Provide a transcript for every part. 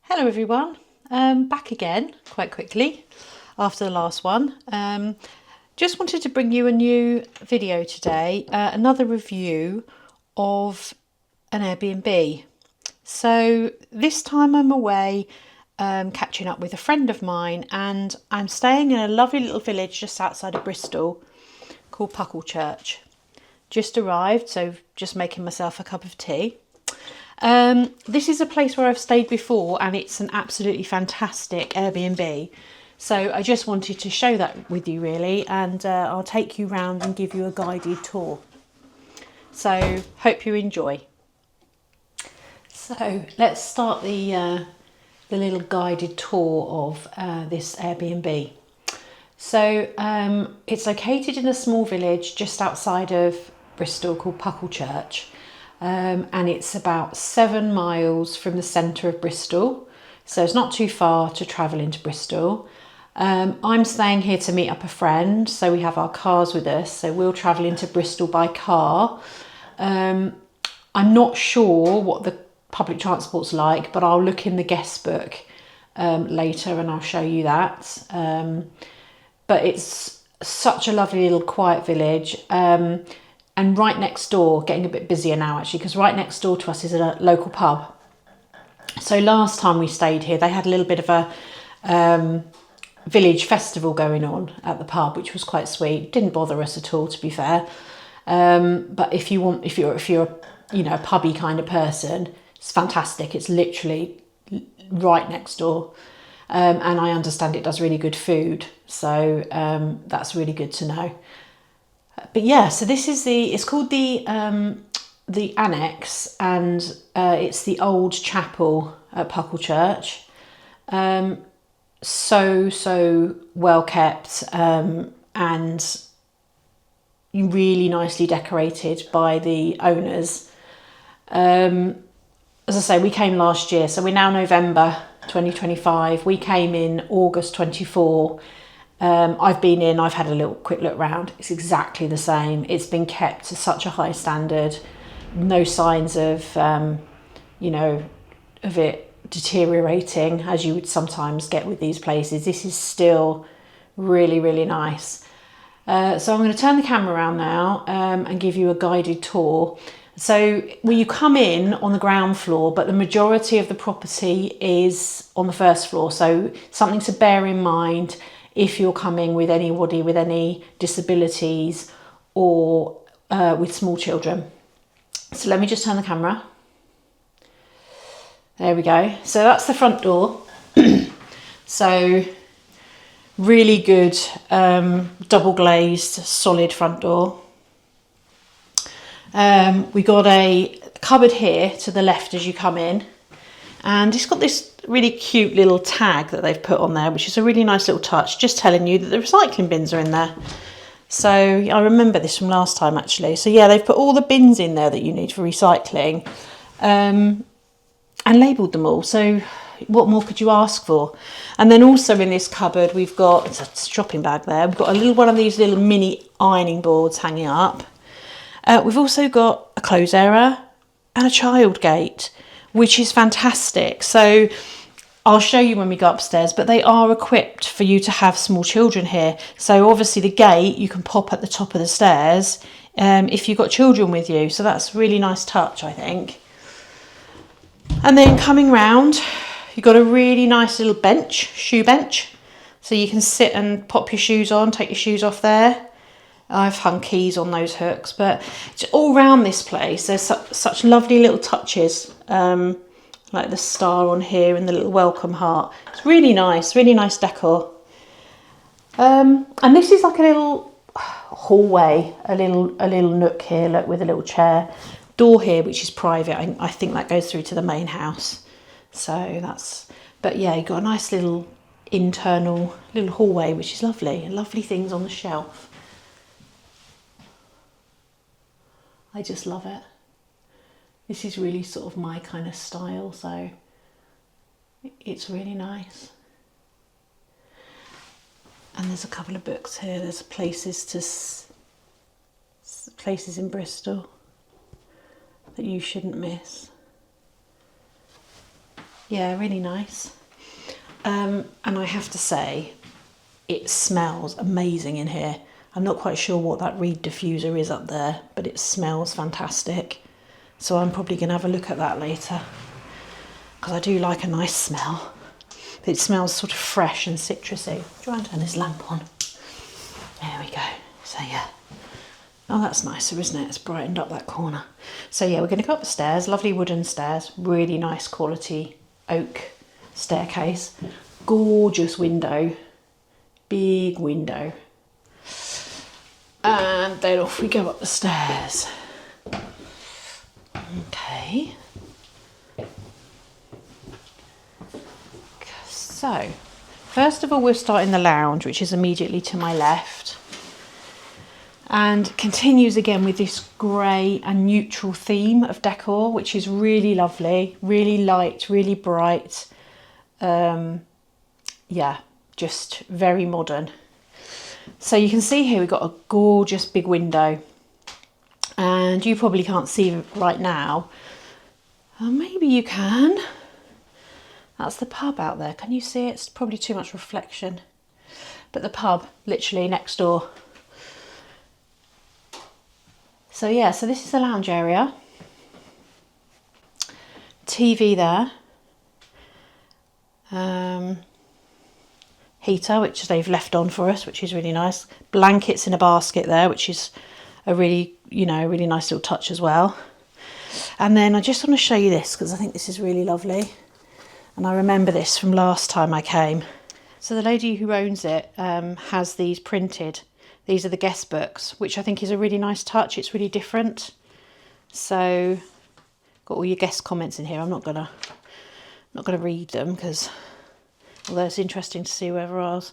Hello everyone, back again quite quickly after the last one. Just wanted to bring you a new video today, another review of an Airbnb. So this time I'm away catching up with a friend of mine, and I'm staying in a lovely little village just outside of Bristol called Pucklechurch. Just arrived, so just making myself a cup of tea. This is a place where I've stayed before, and it's an absolutely fantastic Airbnb. So I just wanted to show that with you really, and I'll take you round and give you a guided tour. So hope you enjoy. So let's start the little guided tour of this Airbnb. So it's located in a small village just outside of Bristol called Pucklechurch. And it's about 7 miles from the centre of Bristol, so it's not too far to travel into Bristol. I'm staying here to meet up a friend, so we have our cars with us, so we'll travel into Bristol by car. I'm not sure what the public transport's like, but I'll look in the guest book later and I'll show you that. But it's such a lovely little quiet village. And right next door, getting a bit busier now actually, because right next door to us is a local pub. So last time we stayed here, they had a little bit of a village festival going on at the pub, which was quite sweet. Didn't bother us at all, to be fair. But if you're a pubby kind of person, it's fantastic. It's literally right next door, and I understand it does really good food. So that's really good to know. But yeah, so this is it's called the Annexe, and it's the old chapel at Pucklechurch. So well kept, and really nicely decorated by the owners. As I say, we came last year, so we're now November 2025. We came in August 24. I've been in, I've had a little quick look round. It's exactly the same. It's been kept to such a high standard. No signs of, of it deteriorating as you would sometimes get with these places. This is still really, really nice. So I'm going to turn the camera around now and give you a guided tour. So you come in on the ground floor, but the majority of the property is on the first floor. So something to bear in mind if you're coming with anybody with any disabilities or with small children. So let me just turn the camera. There we go. So that's the front door. So really good double glazed solid front door. We got a cupboard here to the left as you come in, and it's got this really cute little tag that they've put on there, which is a really nice little touch, just telling you that the recycling bins are in there. So I remember this from last time actually. So yeah, they've put all the bins in there that you need for recycling, and labelled them all. So what more could you ask for? And then also in this cupboard we've got, it's a shopping bag there, we've got a little one of these little mini ironing boards hanging up. We've also got a clothes area and a child gate, which is fantastic. So I'll show you when we go upstairs, but they are equipped for you to have small children here. So obviously the gate you can pop at the top of the stairs if you've got children with you. So that's a really nice touch, I think. And then coming round, you've got a really nice little bench, shoe bench. So you can sit and pop your shoes on, take your shoes off there. I've hung keys on those hooks, but it's all around this place. There's such lovely little touches, like the star on here and the little welcome heart. It's really nice decor. And this is like a little hallway, a little nook here, look, with a little chair. Door here, which is private. I think that goes through to the main house. So that's, but yeah, you've got a nice little internal little hallway, which is lovely. Lovely things on the shelf. I just love it. This is really sort of my kind of style, so it's really nice. And there's a couple of books here. There's places in Bristol that you shouldn't miss. Yeah, really nice. And I have to say, it smells amazing in here. I'm not quite sure what that reed diffuser is up there, but it smells fantastic. So I'm probably going to have a look at that later, because I do like a nice smell. It smells sort of fresh and citrusy. Try and turn this lamp on. There we go. So yeah. Oh, that's nicer, isn't it? It's brightened up that corner. So yeah, we're going to go up the stairs. Lovely wooden stairs. Really nice quality oak staircase. Gorgeous window. Big window. And then off we go up the stairs. Okay. So, first of all, we'll start in the lounge, which is immediately to my left. And continues again with this grey and neutral theme of decor, which is really lovely, really light, really bright. Yeah, just very modern. So you can see here we've got a gorgeous big window, and you probably can't see right now. Maybe you can. That's the pub out there. Can you see it? It's probably too much reflection. But the pub, literally next door. So yeah, so this is the lounge area. TV there. Heater, which they've left on for us, which is really nice. Blankets in a basket there, which is a really, really nice little touch as well. And then I just want to show you this, because I think this is really lovely. And I remember this from last time I came. So the lady who owns it has these printed. These are the guest books, which I think is a really nice touch. It's really different. So got all your guest comments in here. I'm not gonna read them, because although it's interesting to see whether ours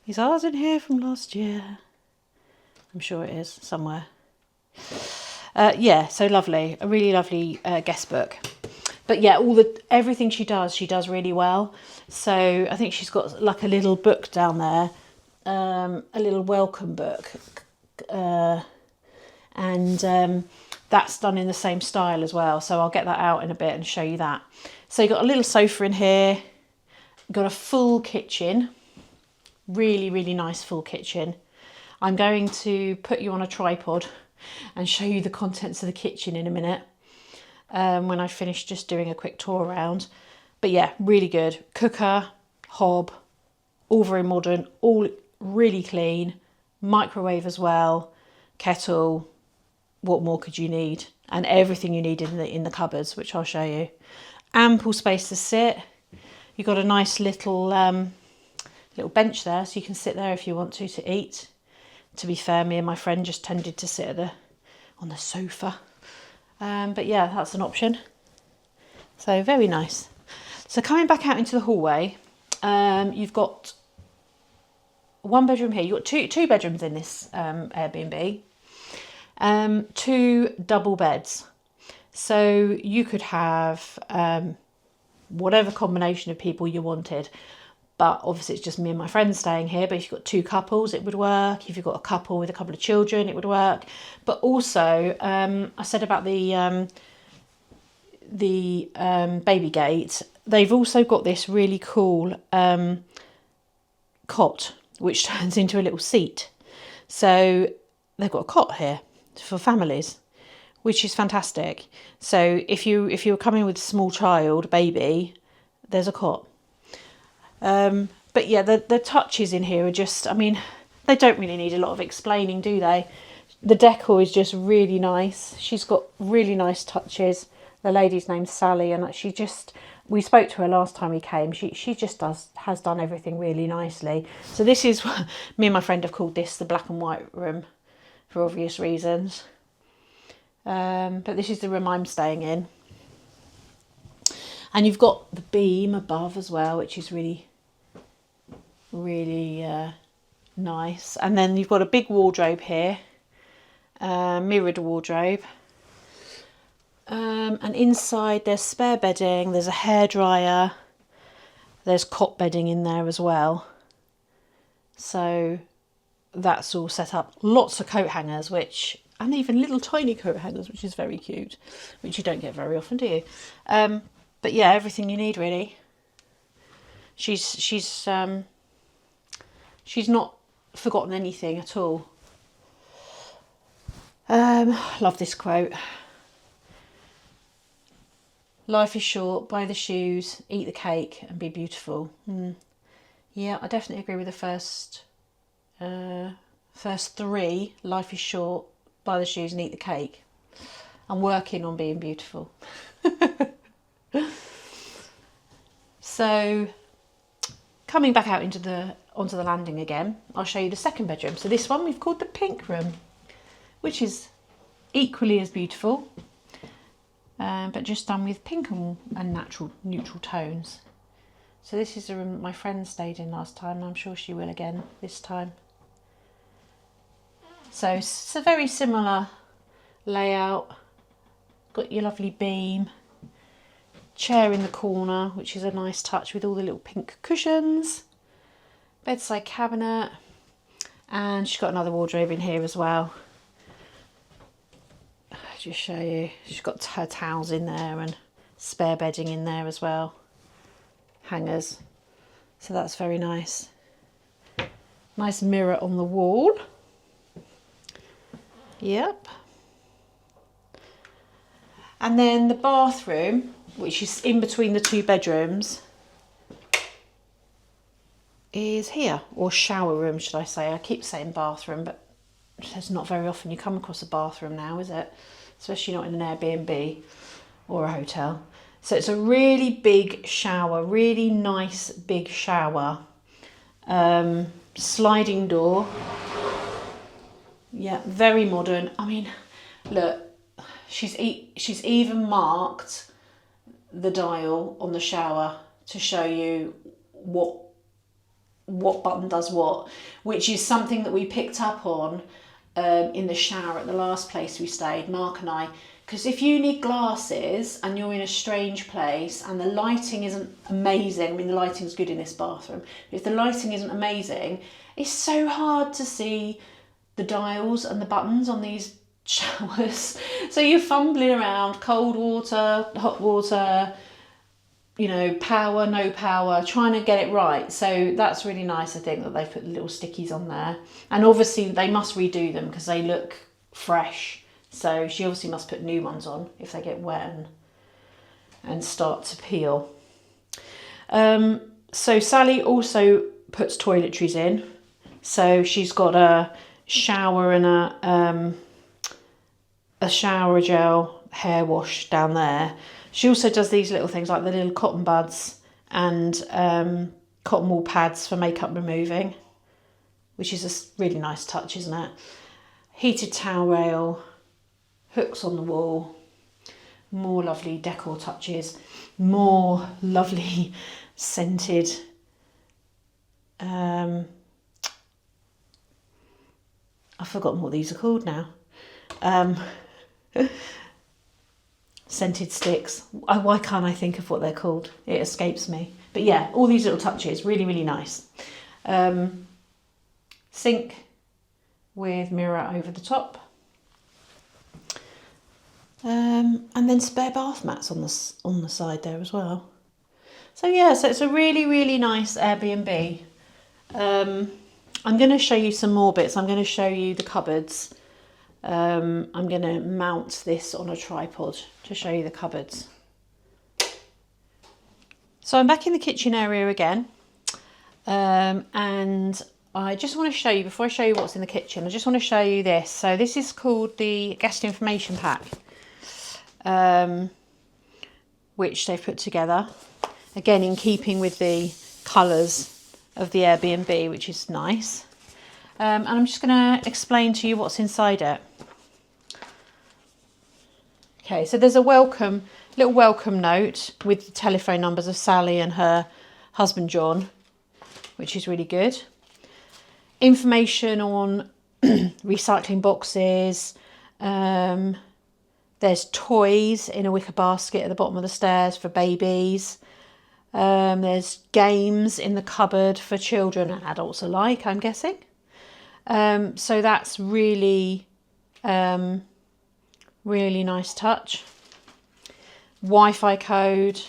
in here from last year. I'm sure it is somewhere. Yeah, so lovely. A really lovely guest book. But yeah, everything she does really well. So I think she's got like a little book down there, a little welcome book, and that's done in the same style as well. So I'll get that out in a bit and show you that. So you've got a little sofa in here, got a full kitchen, really, really nice full kitchen. I'm going to put you on a tripod and show you the contents of the kitchen in a minute. When I finish just doing a quick tour around. But yeah, really good. Cooker, hob, all very modern, all really clean. Microwave as well, kettle. What more could you need? And everything you need in the cupboards, which I'll show you. Ample space to sit. You've got a nice little bench there, so you can sit there if you want to eat. To be fair, me and my friend just tended to sit on the sofa. But yeah, that's an option. So very nice. So coming back out into the hallway, you've got one bedroom here. You've got two bedrooms in this Airbnb. 2 double beds. So you could have whatever combination of people you wanted. But obviously it's just me and my friend staying here. But if you've got 2 couples, it would work. If you've got a couple with a couple of children, it would work. But also, I said about the baby gate. They've also got this really cool cot, which turns into a little seat. So they've got a cot here for families, which is fantastic. So if you're coming with a small child, baby, there's a cot. But yeah, the touches in here are just, I mean, they don't really need a lot of explaining, do they? The decor is just really nice. She's got really nice touches. The lady's name's Sally, and we spoke to her last time we came. She just has done everything really nicely. So this is, me and my friend have called this the black and white room for obvious reasons. But this is the room I'm staying in. And you've got the beam above as well, which is really, really nice. And then you've got a big wardrobe here, mirrored wardrobe. And inside there's spare bedding, there's a hairdryer, there's cot bedding in there as well. So that's all set up. Lots of coat hangers, and even little tiny coat hangers, which is very cute, which you don't get very often, do you? But yeah, everything you need really. she's not forgotten anything at all. Love this quote. Life is short, buy the shoes, eat the cake and be beautiful. Yeah, I definitely agree with the first three. Life is short, buy the shoes and eat the cake. I'm working on being beautiful. So coming back out onto the landing again, I'll show you the second bedroom. So this one we've called the pink room, which is equally as beautiful, but just done with pink and neutral tones. So this is a room that my friend stayed in last time, and I'm sure she will again this time. So it's a very similar layout. Got your lovely beam, chair in the corner, which is a nice touch with all the little pink cushions, bedside cabinet, and she's got another wardrobe in here as well. Just show you, she's got her towels in there and spare bedding in there as well, hangers, so that's very nice. Nice mirror on the wall. Yep. And then the bathroom, which is in between the two bedrooms, is here, or shower room should I say. I keep saying bathroom, but it's not very often you come across a bathroom now, is it? Especially not in an Airbnb or a hotel. So it's a really big shower, really nice big shower. Sliding door. Yeah, very modern. I mean, look, she's even marked the dial on the shower to show you what button does what, which is something that we picked up on in the shower at the last place we stayed, Mark and I, because if you need glasses and you're in a strange place and the lighting isn't amazing, I mean the lighting's good in this bathroom, but if the lighting isn't amazing, it's so hard to see the dials and the buttons on these showers. So you're fumbling around, cold water, hot water, you know, power, no power, trying to get it right. So that's really nice, I think, that they've put little stickies on there. And obviously they must redo them because they look fresh. So she obviously must put new ones on if they get wet and start to peel. So Sally also puts toiletries in. So she's got a shower and a shower gel hair wash down there. She also does these little things like the little cotton buds and cotton wool pads for makeup removing, which is a really nice touch, isn't it? Heated towel rail, hooks on the wall, more lovely decor touches, more lovely scented I've forgotten what these are called now. Scented sticks. Why can't I think of what they're called? It escapes me. But yeah, all these little touches, really, really nice. Sink with mirror over the top. And then spare bath mats on the side there as well. So yeah, so it's a really, really nice Airbnb. I'm going to show you some more bits. I'm going to show you the cupboards. I'm going to mount this on a tripod to show you the cupboards. So I'm back in the kitchen area again, and I just want to show you, before I show you what's in the kitchen, I just want to show you this. So this is called the guest information pack, which they've put together, again in keeping with the colours of the Airbnb, which is nice. And I'm just going to explain to you what's inside it. Okay, so there's a little welcome note with the telephone numbers of Sally and her husband John, which is really good. Information on recycling boxes. There's toys in a wicker basket at the bottom of the stairs for babies. There's games in the cupboard for children and adults alike, I'm guessing. So that's really, really nice touch. Wi-Fi code,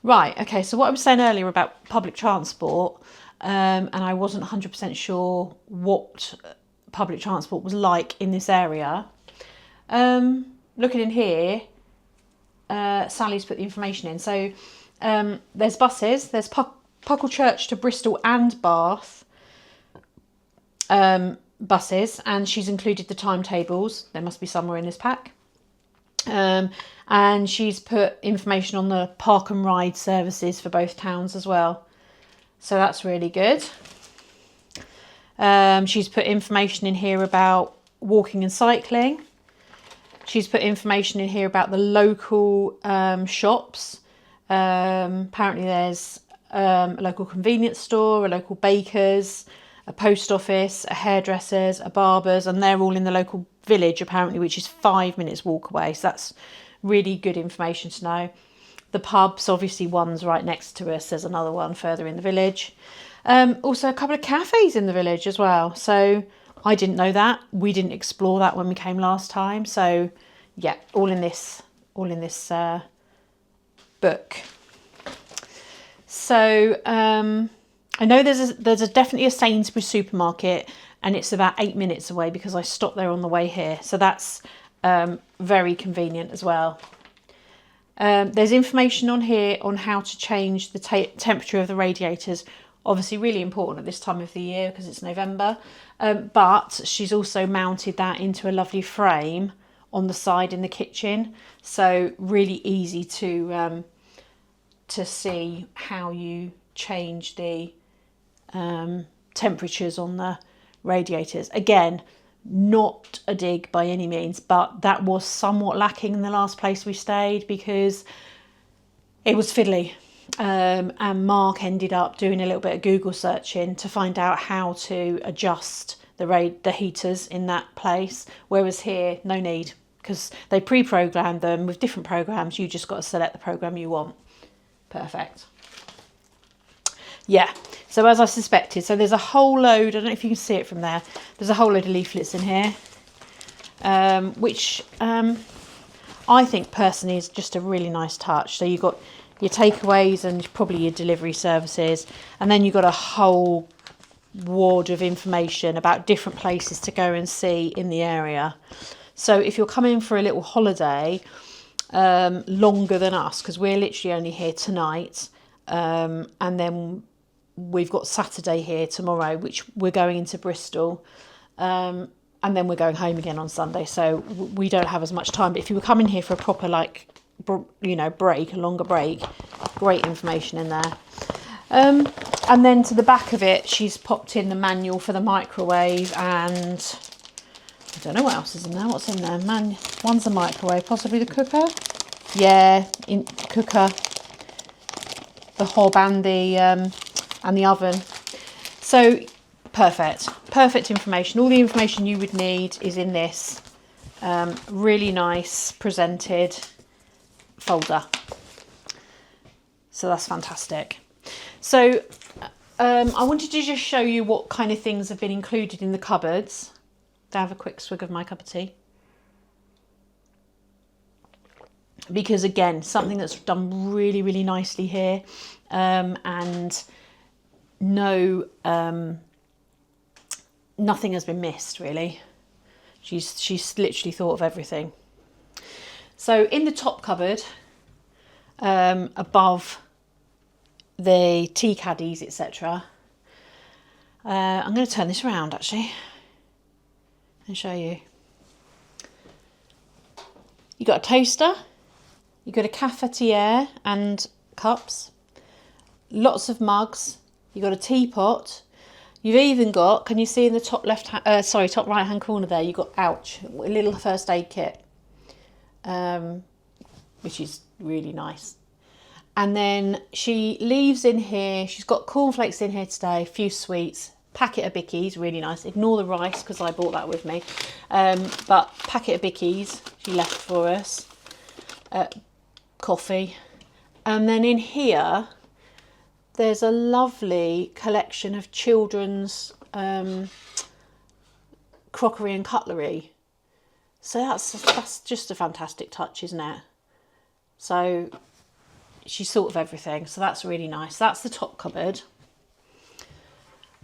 Right, okay, so what I was saying earlier about public transport, and I wasn't 100% sure what public transport was like in this area. Looking in here, Sally's put the information in. So there's buses, there's Pucklechurch to Bristol and Bath buses, and she's included the timetables. There must be somewhere in this pack. And she's put information on the park and ride services for both towns as well. So that's really good. She's put information in here about walking and cycling. She's put information in here about the local shops. Apparently there's a local convenience store, a local baker's, a post office, a hairdresser's, a barber's, and they're all in the local village apparently, which is 5 minutes walk away. So that's really good information to know. The pubs, obviously one's right next to us. There's another one further in the village. Also a couple of cafes in the village as well. So I didn't know that. We didn't explore that when we came last time. So yeah, all in this book. So I know there's definitely a Sainsbury's supermarket, and it's about 8 minutes away because I stopped there on the way here. So that's very convenient as well. There's information on here on how to change the temperature of the radiators. Obviously really important at this time of the year because it's November. But she's also mounted that into a lovely frame on the side in the kitchen. So really easy to see how you change the temperatures on the radiators. Again, not a dig by any means, but that was somewhat lacking in the last place we stayed because it was fiddly. And Mark ended up doing a little bit of Google searching to find out how to adjust the heaters in that place, whereas here no need, because they pre-programmed them with different programs. You just got to select the program you want. Perfect. Yeah, so as I suspected, so there's a whole load, I don't know if you can see it from there, there's a whole load of leaflets in here, which I think personally is just a really nice touch. So you've got your takeaways and probably your delivery services, and then you've got a whole wad of information about different places to go and see in the area. So if you're coming for a little holiday longer than us, because we're literally only here tonight, and then we've got Saturday here tomorrow, which we're going into Bristol, and then we're going home again on Sunday, so we don't have as much time. But if you were coming here for a proper break, a longer break, great information in there. And then to the back of it, she's popped in the manual for the microwave, and I don't know what else is in there. What's in there? One's a microwave, possibly the cooker. Yeah, cooker, the hob and the oven. So perfect information. All the information you would need is in this really nice presented folder. So that's fantastic. So I wanted to just show you what kind of things have been included in the cupboards. To have a quick swig of my cup of tea. Because again, something that's done really, really nicely here, and nothing has been missed really. She's literally thought of everything. So in the top cupboard, above the tea caddies, etc. I'm going to turn this around actually and show you. You've got a toaster, you've got a cafetiere and cups, lots of mugs, you've got a teapot, you've even got, can you see in the top top right hand corner there, you've got a little first aid kit, which is really nice. And then she leaves in here, she's got cornflakes in here today, a few sweets, packet of bickies, really nice. Ignore the rice because I brought that with me. But packet of bickies she left for us. Coffee. And then in here, there's a lovely collection of children's crockery and cutlery. So that's just a fantastic touch, isn't it? So she's sort of everything, so that's really nice. That's the top cupboard.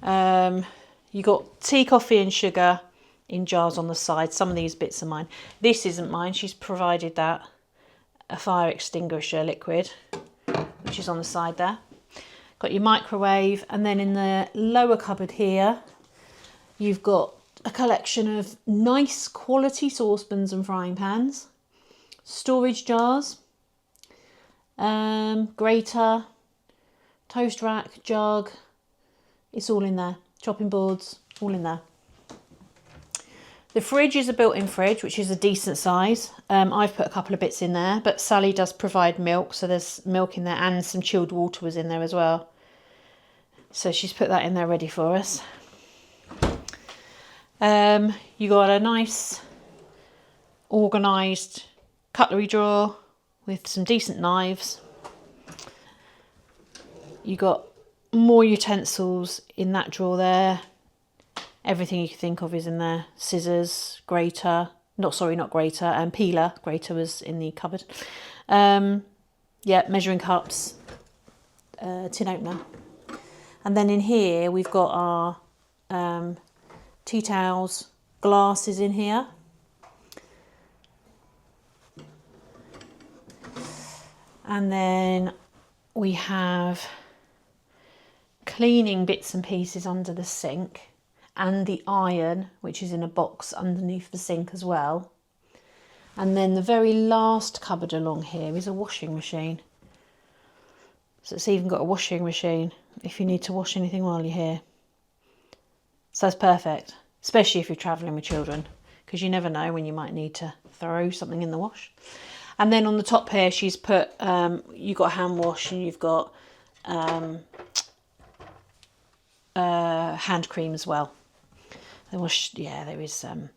You got tea, coffee and sugar in jars on the side. Some of these bits are mine. This isn't mine, she's provided that. A fire extinguisher liquid, which is on the side there. Got your microwave, and then in the lower cupboard here, you've got a collection of nice quality saucepans and frying pans, storage jars, grater, toast rack, jug, it's all in there. Chopping boards, all in there. The fridge is a built-in fridge, which is a decent size. I've put a couple of bits in there, but Sally does provide milk, so there's milk in there, and some chilled water was in there as well. So she's put that in there ready for us. You got a nice organised cutlery drawer with some decent knives. You got more utensils in that drawer there. Everything you can think of is in there. Scissors, grater, not grater, peeler. Grater was in the cupboard. Yeah, measuring cups, tin opener. And then in here we've got our tea towels, glasses in here. And then we have cleaning bits and pieces under the sink, and the iron, which is in a box underneath the sink as well. And then the very last cupboard along here is a washing machine. So it's even got a washing machine if you need to wash anything while you're here. So that's perfect, especially if you're travelling with children, because you never know when you might need to throw something in the wash. And then on the top here, she's put, you've got a hand wash, and you've got hand cream as well. There is some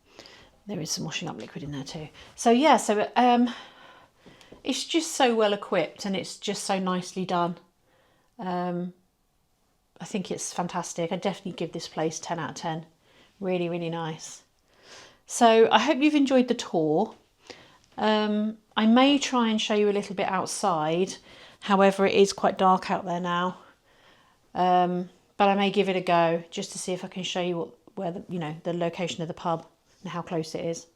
washing up liquid in there too. So yeah, it's just so well equipped, and it's just so nicely done. I think it's fantastic. I definitely give this place 10 out of 10. Really, really nice. So I hope you've enjoyed the tour. I may try and show you a little bit outside. However, it is quite dark out there now. But I may give it a go just to see if I can show you where the location of the pub and how close it is.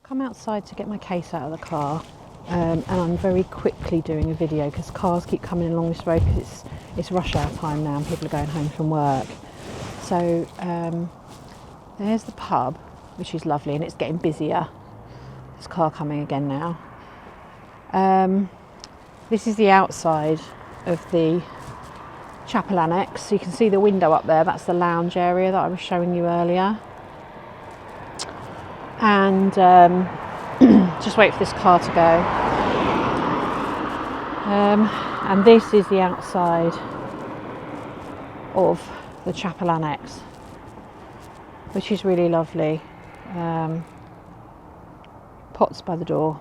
Come outside to get my case out of the car, and I'm very quickly doing a video because cars keep coming along this road because it's rush hour time now and people are going home from work. So there's the pub, which is lovely, and it's getting busier. There's a car coming again now. This is the outside of the chapel annex. So you can see the window up there, that's the lounge area that I was showing you earlier. And just wait for this car to go. And this is the outside of the chapel annex, which is really lovely. Pots by the door,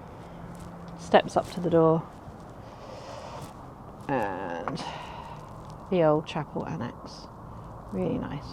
steps up to the door, and the old chapel annex. Really nice.